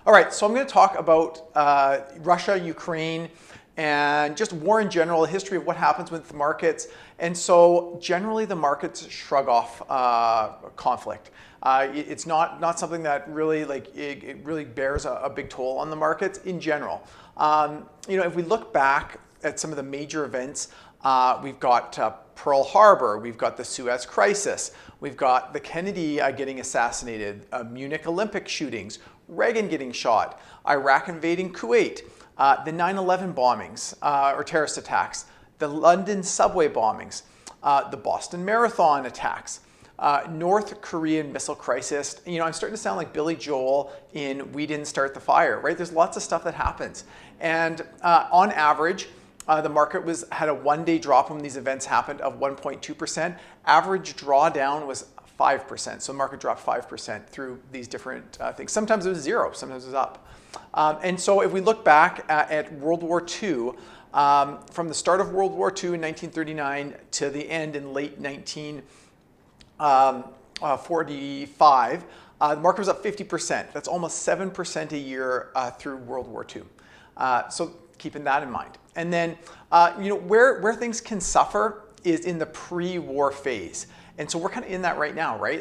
All right, so I'm going to talk about Russia, Ukraine, and just war in general, a history of what happens with the markets. And so generally the markets shrug off conflict. It's not something that really it really bears a big toll on the markets in general. If we look back at some of the major events, we've got Pearl Harbor, we've got the Suez Crisis, we've got the Kennedy getting assassinated, Munich Olympic shootings, Reagan getting shot, Iraq invading Kuwait, the 9/11 bombings or terrorist attacks, the London subway bombings, the Boston Marathon attacks, North Korean missile crisis. I'm starting to sound like Billy Joel in We Didn't Start the Fire, right? There's lots of stuff that happens. And on average, the market had a one-day drop when these events happened of 1.2%. Average drawdown was 5%. So the market dropped 5% through these different things. Sometimes it was zero, sometimes it was up. And so if we look back at World War II, from the start of World War II in 1939 to the end in late 1945, the market was up 50%. That's almost 7% a year through World War II. So keeping that in mind. And then, where things can suffer is in the pre-war phase. And so we're kind of in that right now, right?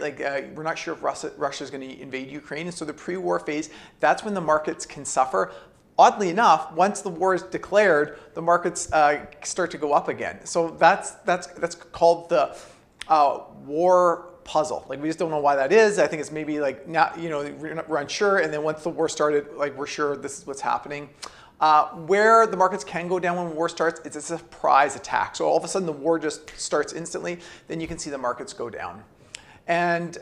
We're not sure if Russia is going to invade Ukraine. And so the pre-war phase, that's when the markets can suffer. Oddly enough, once the war is declared, the markets start to go up again. So that's called the war puzzle. We just don't know why that is. I think it's maybe now, we're unsure. And then once the war started, we're sure this is what's happening. Where the markets can go down when war starts, it's a surprise attack. So all of a sudden the war just starts instantly, then you can see the markets go down. And,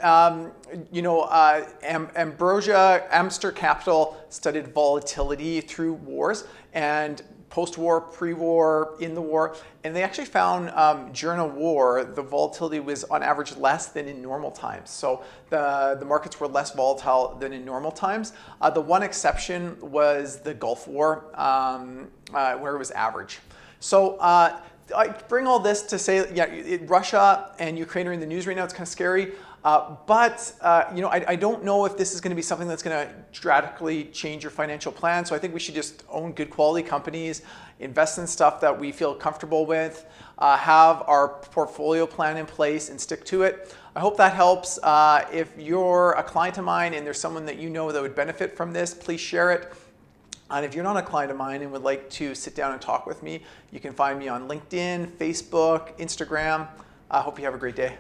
Amster Capital studied volatility through wars and post-war, pre-war, in the war. And they actually found during a war, the volatility was on average less than in normal times. So the markets were less volatile than in normal times. The one exception was the Gulf War, where it was average. So I bring all this to say, Russia and Ukraine are in the news right now. It's kind of scary. I don't know if this is going to be something that's going to drastically change your financial plan. So I think we should just own good quality companies, invest in stuff that we feel comfortable with, have our portfolio plan in place and stick to it. I hope that helps. If you're a client of mine and there's someone that you know that would benefit from this, please share it. And if you're not a client of mine and would like to sit down and talk with me, you can find me on LinkedIn, Facebook, Instagram. I hope you have a great day.